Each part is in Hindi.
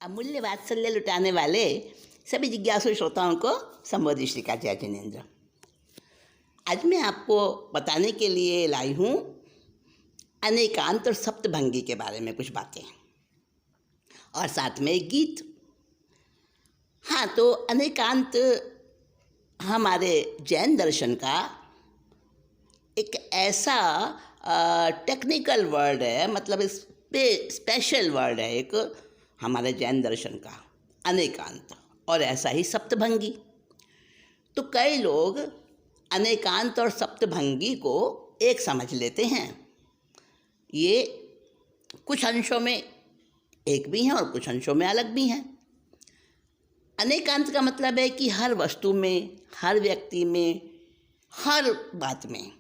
अमूल्य वात्सल्य लुटाने वाले सभी जिज्ञासु श्रोताओं को संबोधित श्री का जय जिनेन्द्र। आज मैं आपको बताने के लिए लाई हूँ अनेकांत और सप्तभंगी के बारे में कुछ बातें और साथ में एक गीत। हाँ, तो अनेकांत हमारे जैन दर्शन का एक ऐसा टेक्निकल वर्ड है, मतलब स्पेशल वर्ड है एक हमारे जैन दर्शन का अनेकांत, और ऐसा ही सप्तभंगी। तो कई लोग अनेकांत और सप्तभंगी को एक समझ लेते हैं। ये कुछ अंशों में एक भी हैं और कुछ अंशों में अलग भी हैं। अनेकांत का मतलब है कि हर वस्तु में, हर व्यक्ति में, हर बात में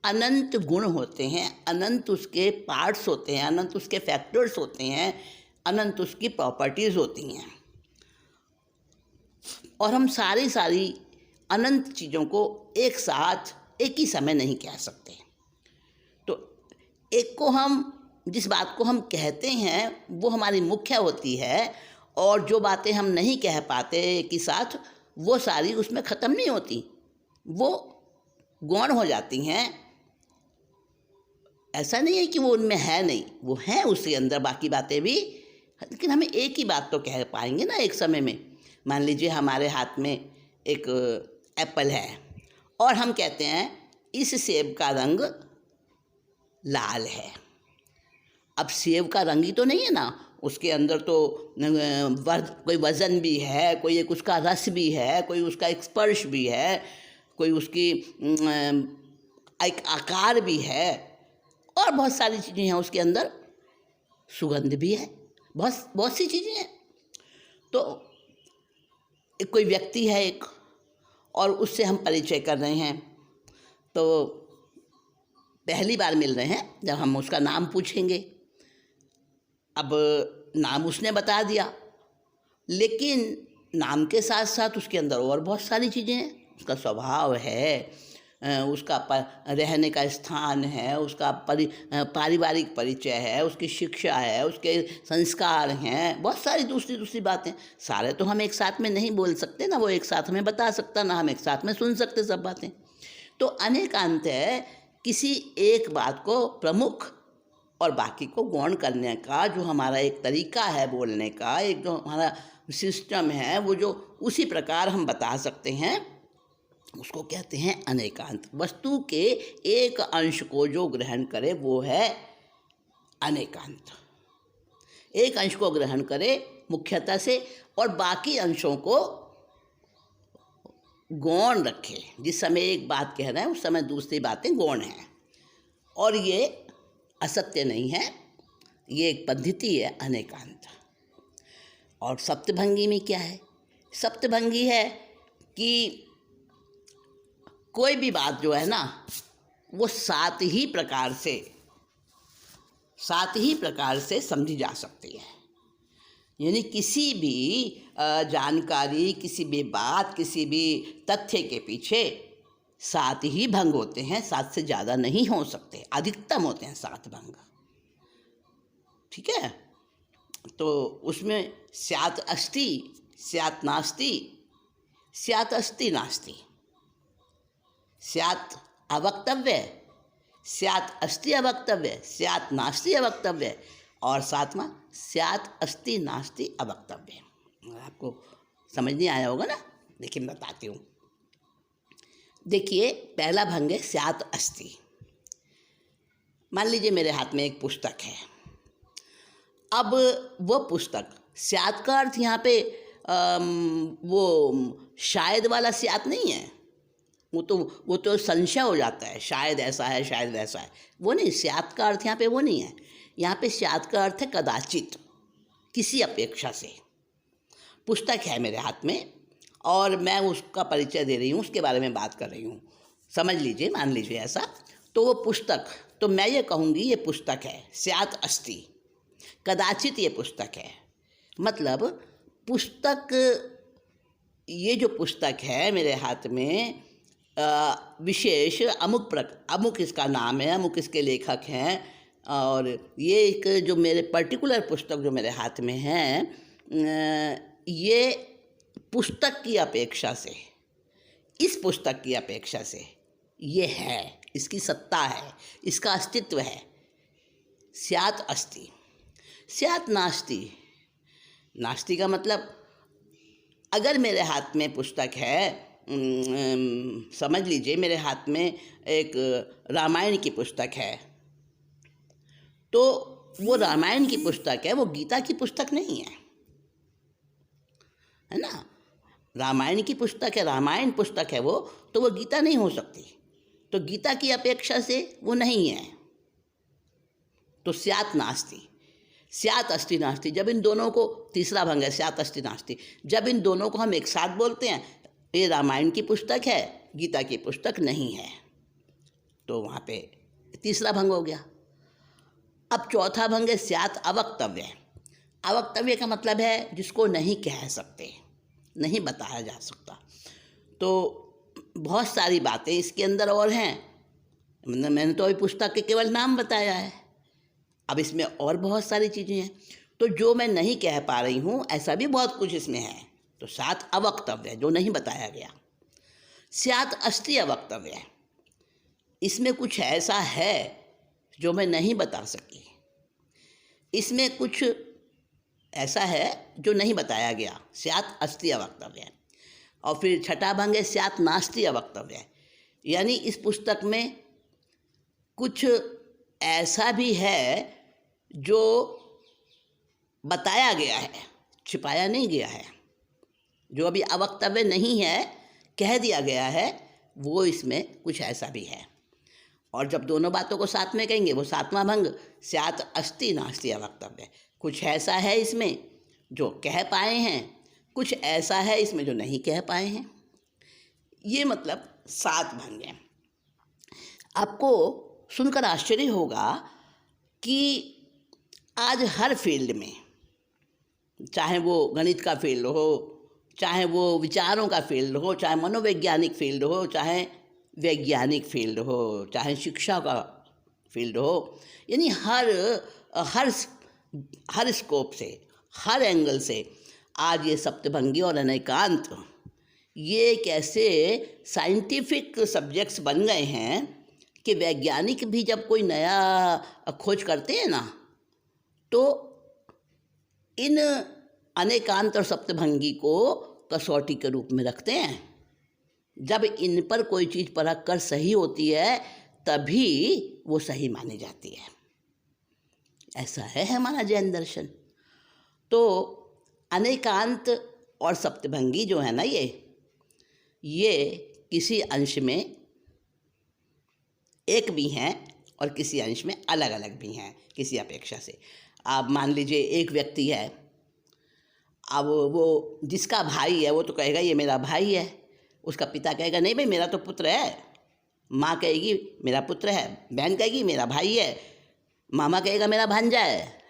अनंत गुण होते हैं, अनंत उसके पार्ट्स होते हैं, अनंत उसके फैक्टर्स होते हैं, अनंत उसकी प्रॉपर्टीज़ होती हैं। और हम सारी अनंत चीज़ों को एक साथ एक ही समय नहीं कह सकते। तो एक को हम, जिस बात को हम कहते हैं वो हमारी मुख्य होती है, और जो बातें हम नहीं कह पाते एक ही साथ वो सारी उसमें ख़त्म नहीं होती, वो गौण हो जाती हैं। ऐसा नहीं है कि वो उनमें है नहीं, वो हैं उसके अंदर बाकी बातें भी, लेकिन हमें एक ही बात तो कह पाएंगे ना एक समय में। मान लीजिए हमारे हाथ में एक एप्पल है और हम कहते हैं इस सेब का रंग लाल है। अब सेब का रंग ही तो नहीं है ना, उसके अंदर तो कोई वज़न भी है, कोई एक उसका रस भी है, कोई उसका एक स्पर्श भी है, कोई उसकी एक आकार भी है, और बहुत सारी चीज़ें हैं उसके अंदर, सुगंध भी है, बहुत सी चीज़ें हैं। तो एक कोई व्यक्ति है एक, और उससे हम परिचय कर रहे हैं, तो पहली बार मिल रहे हैं जब हम उसका नाम पूछेंगे। अब नाम उसने बता दिया, लेकिन नाम के साथ साथ उसके अंदर और बहुत सारी चीज़ें हैं। उसका स्वभाव है, उसका रहने का स्थान है, उसका पारिवारिक परिचय है, उसकी शिक्षा है, उसके संस्कार हैं, बहुत सारी दूसरी बातें। सारे तो हम एक साथ में नहीं बोल सकते ना, वो एक साथ में बता सकता ना हम एक साथ में सुन सकते सब बातें। तो अनेकांत है किसी एक बात को प्रमुख और बाकी को गौण करने का जो हमारा एक तरीका है बोलने का, एक जो हमारा सिस्टम है, वो जो उसी प्रकार हम बता सकते हैं, उसको कहते हैं अनेकांत। वस्तु के एक अंश को जो ग्रहण करे वो है अनेकांत। एक अंश को ग्रहण करे मुख्यतः से, और बाकी अंशों को गौण रखे। जिस समय एक बात कह रहे हैं उस समय दूसरी बातें गौण हैं, और ये असत्य नहीं है, ये एक पद्धति है अनेकांत। और सप्तभंगी में क्या है? सप्तभंगी है कि कोई भी बात जो है ना वो सात ही प्रकार से समझी जा सकती है। यानी किसी भी जानकारी, किसी भी बात, किसी भी तथ्य के पीछे सात ही भंग होते हैं, सात से ज़्यादा नहीं हो सकते, अधिकतम होते हैं सात भंग। ठीक है? तो उसमें स्यात् अस्ति, स्यात् नास्ति, स्यात् अस्ति नास्ति, स्यात् अवक्तव्य, स्यात् अस्ति अवक्तव्य, स्यात् नास्ति अवक्तव्य, और सातवां स्यात् अस्ति नास्ति अवक्तव्य। आपको समझ नहीं आया होगा ना? देखिए मैं बताती हूँ। देखिए पहला भंग है स्यात् अस्ति। मान लीजिए मेरे हाथ में एक पुस्तक है। अब वो पुस्तक, स्यात् का अर्थ यहाँ पे वो शायद वाला स्यात् नहीं है, वो तो संशय हो जाता है, शायद ऐसा है शायद वैसा है, वो नहीं। स्यात् का अर्थ यहाँ पे वो नहीं है। यहाँ पे स्यात् का अर्थ है कदाचित, किसी अपेक्षा से। पुस्तक है मेरे हाथ में और मैं उसका परिचय दे रही हूँ, उसके बारे में बात कर रही हूँ, समझ लीजिए, मान लीजिए ऐसा। तो वो पुस्तक, तो मैं ये कहूँगी ये पुस्तक है, स्यात् अस्ति, कदाचित ये पुस्तक है। मतलब पुस्तक, ये जो पुस्तक है मेरे हाथ में विशेष अमुक इसका नाम है, अमुक इसके लेखक हैं, और ये एक जो मेरे पर्टिकुलर पुस्तक जो मेरे हाथ में है ये पुस्तक की अपेक्षा से, इस पुस्तक की अपेक्षा से ये है, इसकी सत्ता है, इसका अस्तित्व है। स्यात् अस्ति, स्यात् नास्ति। नास्ति का मतलब, अगर मेरे हाथ में पुस्तक है, समझ लीजिए मेरे हाथ में एक रामायण की पुस्तक है, तो वो रामायण की पुस्तक है, वो गीता की पुस्तक नहीं है ना। रामायण की पुस्तक है, रामायण पुस्तक है वो, तो वो गीता नहीं हो सकती। तो गीता की अपेक्षा से वो नहीं है। तो स्यात् नास्ति, स्यात् अस्ति नास्ति। जब इन दोनों को, तीसरा भंग है स्यात् अस्ति नास्ति, जब इन दोनों को हम एक साथ बोलते हैं, ये रामायण की पुस्तक है, गीता की पुस्तक नहीं है, तो वहाँ पे तीसरा भंग हो गया। अब चौथा भंग है स्यात् अवक्तव्य। अवक्तव्य का मतलब है जिसको नहीं कह सकते, नहीं बताया जा सकता। तो बहुत सारी बातें इसके अंदर और हैं, मैंने तो अभी पुस्तक के केवल नाम बताया है, अब इसमें और बहुत सारी चीज़ें हैं। तो जो मैं नहीं कह पा रही हूँ ऐसा भी बहुत कुछ इसमें है। तो स्यात् अवक्तव्य, जो नहीं बताया गया। स्यात् अस्ति अवक्तव्य, इसमें कुछ ऐसा है जो मैं नहीं बता सकी, इसमें कुछ ऐसा है जो नहीं बताया गया। स्यात् अस्ति अवक्तव्य। और फिर छठा भंग है स्यात् नास्ति अवक्तव्य, यानी इस पुस्तक में कुछ ऐसा भी है जो बताया गया है, छिपाया नहीं गया है, जो अभी अवक्तव्य नहीं है, कह दिया गया है, वो इसमें कुछ ऐसा भी है। और जब दोनों बातों को साथ में कहेंगे वो सातवां भंग स्यात् अस्ति नास्ति अवक्तव्य। कुछ ऐसा है इसमें जो कह पाए हैं, कुछ ऐसा है इसमें जो नहीं कह पाए हैं। ये मतलब 7 भंग हैं। आपको सुनकर आश्चर्य होगा कि आज हर फील्ड में, चाहे वो गणित का फील्ड हो, चाहे वो विचारों का फील्ड हो, चाहे मनोवैज्ञानिक फील्ड हो, चाहे वैज्ञानिक फील्ड हो, चाहे शिक्षा का फील्ड हो, यानी हर स्कोप से, हर एंगल से आज ये सप्तभंगी और अनेकांत ये एक ऐसे साइंटिफिक सब्जेक्ट्स बन गए हैं कि वैज्ञानिक भी जब कोई नया खोज करते हैं ना, तो इन अनेकांत और सप्तभंगी को कसौटी के रूप में रखते हैं। जब इन पर कोई चीज़ परख कर सही होती है तभी वो सही मानी जाती है। ऐसा है हमारा जैन दर्शन। तो अनेकांत और सप्तभंगी जो है ना, ये किसी अंश में एक भी हैं और किसी अंश में अलग अलग भी हैं किसी अपेक्षा से। आप मान लीजिए एक व्यक्ति है, अब वो जिसका भाई है वो तो कहेगा ये मेरा भाई है, उसका पिता कहेगा नहीं भाई मेरा तो पुत्र है, माँ कहेगी मेरा पुत्र है, बहन कहेगी मेरा भाई है, मामा कहेगा मेरा भांजा है,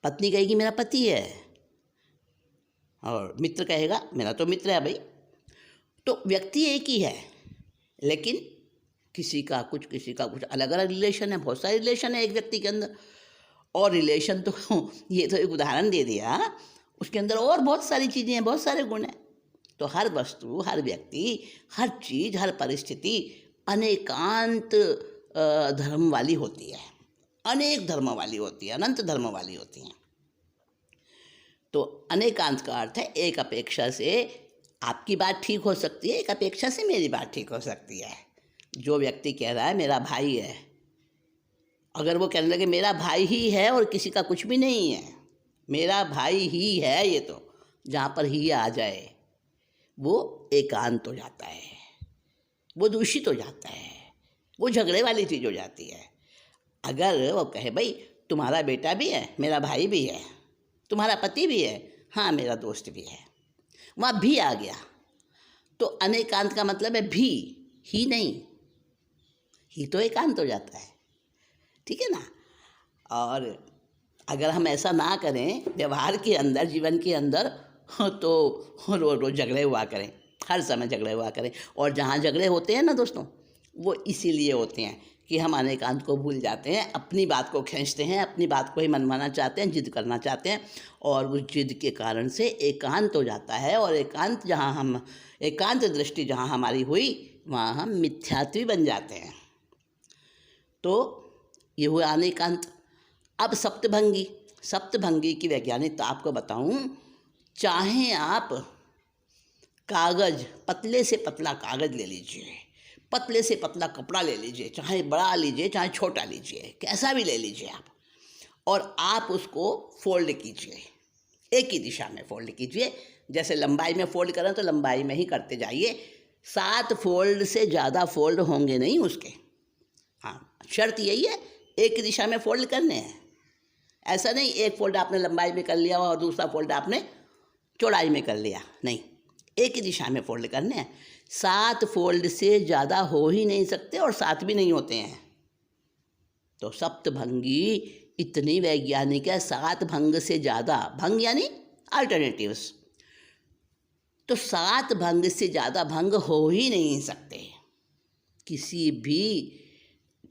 पत्नी कहेगी मेरा पति है, और मित्र कहेगा मेरा तो मित्र है भाई। तो व्यक्ति एक ही है, लेकिन किसी का कुछ अलग अलग रिलेशन है, बहुत सारे रिलेशन है एक व्यक्ति के अंदर। और रिलेशन तो ये तो एक उदाहरण दे दिया, उसके अंदर और बहुत सारी चीज़ें हैं, बहुत सारे गुण हैं। तो हर वस्तु, हर व्यक्ति, हर चीज़, हर परिस्थिति अनेकांत धर्म वाली होती है, अनेक धर्म वाली होती है, अनंत धर्म वाली होती हैं। तो अनेकांत का अर्थ है एक अपेक्षा से आपकी बात ठीक हो सकती है, एक अपेक्षा से मेरी बात ठीक हो सकती है। जो व्यक्ति कह रहा है मेरा भाई है, अगर वो कहने लगे मेरा भाई ही है और किसी का कुछ भी नहीं है, मेरा भाई ही है, ये तो जहाँ पर ही आ जाए वो एकांत हो जाता है, वो दूषित हो जाता है, वो झगड़े वाली चीज़ हो जाती है। अगर वो कहे भाई तुम्हारा बेटा भी है, मेरा भाई भी है, तुम्हारा पति भी है, हाँ मेरा दोस्त भी है, वहाँ भी आ गया, तो अनेकांत का मतलब है भी, ही नहीं, ही तो एकांत हो जाता है। ठीक है ना। और अगर हम ऐसा ना करें व्यवहार के अंदर, जीवन के अंदर, तो रोज़ रोज़ झगड़े हुआ करें, हर समय झगड़े हुआ करें। और जहाँ झगड़े होते हैं ना दोस्तों, वो इसीलिए होते हैं कि हम अनेकांत को भूल जाते हैं, अपनी बात को खींचते हैं, अपनी बात को ही मनवाना चाहते हैं, जिद करना चाहते हैं, और उस जिद के कारण से एकांत हो जाता है। और एकांत दृष्टि जहाँ हमारी हुई, वहाँ हम मिथ्यात्वी बन जाते हैं। तो ये हुआ अनेकांत। अब सप्तभंगी की वैज्ञानिकता आपको बताऊं। चाहे आप कागज़, पतले से पतला कागज़ ले लीजिए, पतले से पतला कपड़ा ले लीजिए, चाहे बड़ा लीजिए चाहे छोटा लीजिए, कैसा भी ले लीजिए आप, और आप उसको फोल्ड कीजिए, एक ही दिशा में फोल्ड कीजिए। जैसे लंबाई में फोल्ड करें तो लंबाई में ही करते जाइए, 7 फोल्ड से ज़्यादा फोल्ड होंगे नहीं उसके। हाँ, शर्त यही है, एक ही दिशा में फोल्ड करने हैं। ऐसा नहीं एक फोल्ड आपने लंबाई में कर लिया और दूसरा फोल्ड आपने चौड़ाई में कर लिया, नहीं, एक ही दिशा में फोल्ड करने हैं। 7 फोल्ड से ज़्यादा हो ही नहीं सकते और 7 भी नहीं होते हैं। तो सप्तभंगी इतनी वैज्ञानिक है, 7 भंग से ज़्यादा, भंग यानी अल्टरनेटिव्स, तो 7 भंग से ज़्यादा भंग हो ही नहीं सकते किसी भी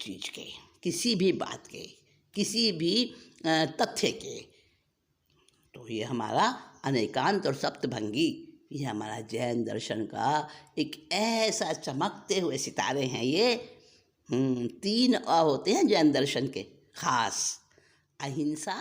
चीज़ के, किसी भी बात के, किसी भी तथ्य के। तो ये हमारा अनेकांत और सप्तभंगी, ये हमारा जैन दर्शन का एक ऐसा चमकते हुए सितारे हैं। ये 3 अ होते हैं जैन दर्शन के खास: अहिंसा,